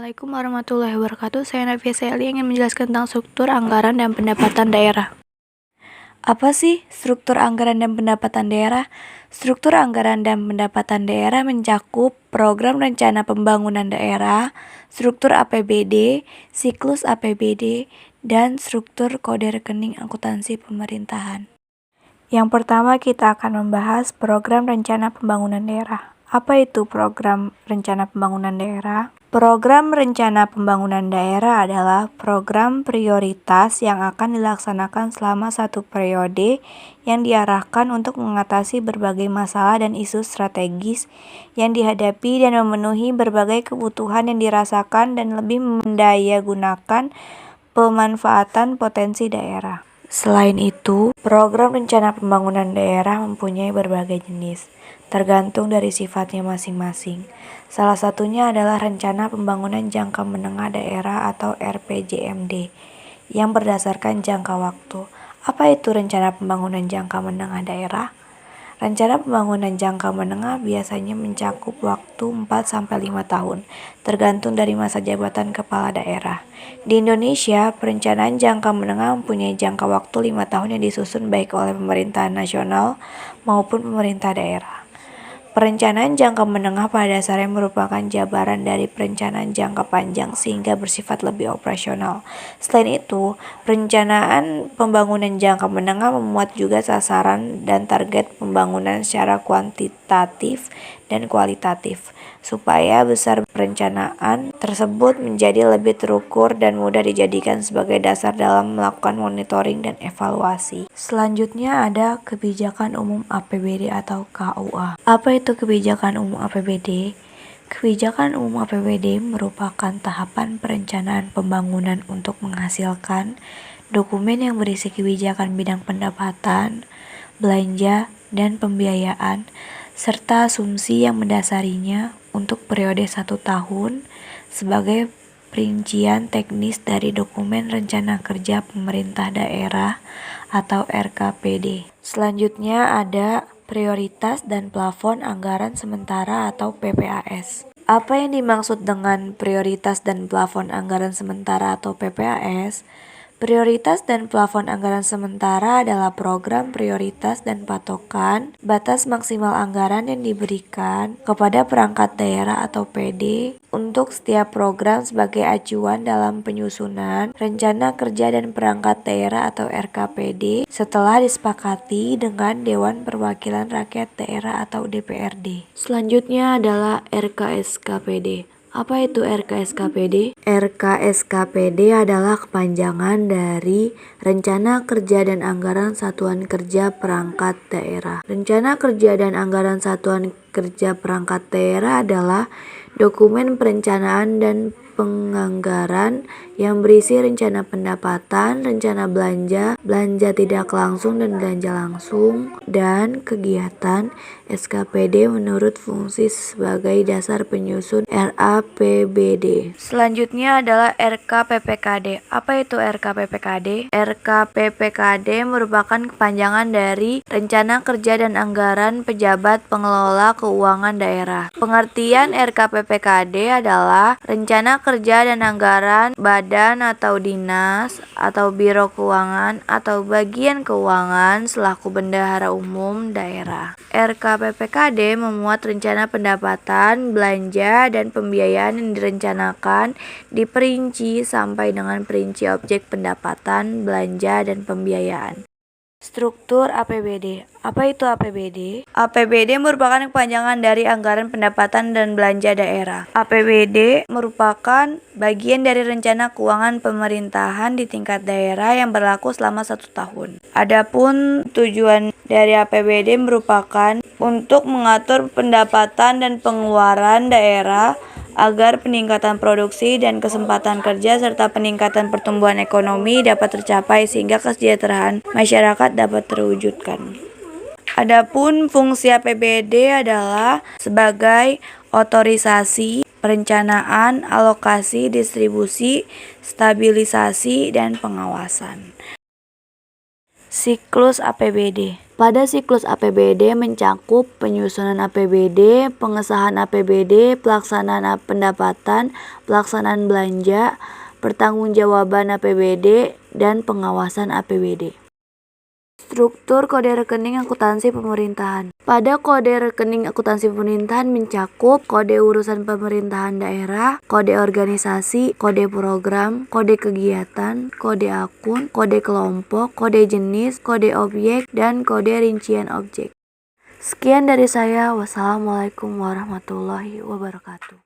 Assalamualaikum warahmatullahi wabarakatuh. Saya Nafia Seli ingin menjelaskan tentang struktur anggaran dan pendapatan daerah. Apa sih struktur anggaran dan pendapatan daerah? Struktur anggaran dan pendapatan daerah mencakup program rencana pembangunan daerah, struktur APBD, siklus APBD, dan struktur kode rekening akuntansi pemerintahan. Yang pertama kita akan membahas program rencana pembangunan daerah. Apa itu program rencana pembangunan daerah? Program rencana pembangunan daerah adalah program prioritas yang akan dilaksanakan selama satu periode yang diarahkan untuk mengatasi berbagai masalah dan isu strategis yang dihadapi dan memenuhi berbagai kebutuhan yang dirasakan dan lebih mendayagunakan pemanfaatan potensi daerah. Selain itu, program rencana pembangunan daerah mempunyai berbagai jenis, tergantung dari sifatnya masing-masing. Salah satunya adalah Rencana Pembangunan Jangka Menengah Daerah atau RPJMD, yang berdasarkan jangka waktu. Apa itu Rencana Pembangunan Jangka Menengah Daerah? Rencana pembangunan jangka menengah biasanya mencakup waktu 4-5 tahun, tergantung dari masa jabatan kepala daerah. Di Indonesia, perencanaan jangka menengah mempunyai jangka waktu 5 tahun yang disusun baik oleh pemerintahan nasional maupun pemerintah daerah. Perencanaan jangka menengah pada dasarnya merupakan jabaran dari perencanaan jangka panjang sehingga bersifat lebih operasional. Selain itu, perencanaan pembangunan jangka menengah memuat juga sasaran dan target pembangunan secara kuantitatif dan kualitatif, supaya besar perencanaan tersebut menjadi lebih terukur dan mudah dijadikan sebagai dasar dalam melakukan monitoring dan evaluasi. Selanjutnya ada Kebijakan Umum APBD atau KUA. Apa itu Kebijakan Umum APBD? Kebijakan Umum APBD merupakan tahapan perencanaan pembangunan untuk menghasilkan dokumen yang berisi kebijakan bidang pendapatan, belanja, dan pembiayaan, serta asumsi yang mendasarinya untuk periode 1 tahun sebagai perincian teknis dari dokumen rencana kerja pemerintah daerah atau RKPD. Selanjutnya ada prioritas dan plafon anggaran sementara atau PPAS. Apa yang dimaksud dengan prioritas dan plafon anggaran sementara atau PPAS? Prioritas dan plafon anggaran sementara adalah program prioritas dan patokan batas maksimal anggaran yang diberikan kepada perangkat daerah atau PD untuk setiap program sebagai acuan dalam penyusunan rencana kerja dan perangkat daerah atau RKPD setelah disepakati dengan Dewan Perwakilan Rakyat Daerah atau DPRD. Selanjutnya adalah RKSKPD. Apa itu RKSKPD? RKSKPD adalah kepanjangan dari Rencana Kerja dan Anggaran Satuan Kerja Perangkat Daerah. Rencana Kerja dan Anggaran Satuan Kerja Perangkat Daerah adalah dokumen perencanaan dan penganggaran yang berisi rencana pendapatan, rencana belanja, belanja tidak langsung dan belanja langsung, dan kegiatan SKPD menurut fungsi sebagai dasar penyusun RAPBD. Selanjutnya adalah RKPPKD. Apa itu RKPPKD? RKPPKD merupakan kepanjangan dari Rencana Kerja dan Anggaran Pejabat Pengelola Keuangan Daerah. Pengertian RKPPKD adalah rencana kerja dan anggaran badan atau dinas atau biro keuangan atau bagian keuangan selaku bendahara umum daerah. RKPPKD memuat rencana pendapatan, belanja, dan pembiayaan yang direncanakan, diperinci sampai dengan perinci objek pendapatan, belanja, dan pembiayaan. Struktur APBD. Apa itu APBD? APBD merupakan kepanjangan dari Anggaran Pendapatan dan Belanja Daerah. APBD merupakan bagian dari rencana keuangan pemerintahan di tingkat daerah yang berlaku selama 1 tahun. Adapun tujuan dari APBD merupakan untuk mengatur pendapatan dan pengeluaran daerah agar peningkatan produksi dan kesempatan kerja serta peningkatan pertumbuhan ekonomi dapat tercapai sehingga kesejahteraan masyarakat dapat terwujudkan. Adapun fungsi APBD adalah sebagai otorisasi, perencanaan, alokasi, distribusi, stabilisasi, dan pengawasan. Siklus APBD. Pada siklus APBD mencakup penyusunan APBD, pengesahan APBD, pelaksanaan pendapatan, pelaksanaan belanja, pertanggungjawaban APBD, dan pengawasan APBD. Struktur kode rekening akuntansi pemerintahan. Pada kode rekening akuntansi pemerintahan mencakup kode urusan pemerintahan daerah, kode organisasi, kode program, kode kegiatan, kode akun, kode kelompok, kode jenis, kode objek, dan kode rincian objek. Sekian dari saya. Wassalamualaikum warahmatullahi wabarakatuh.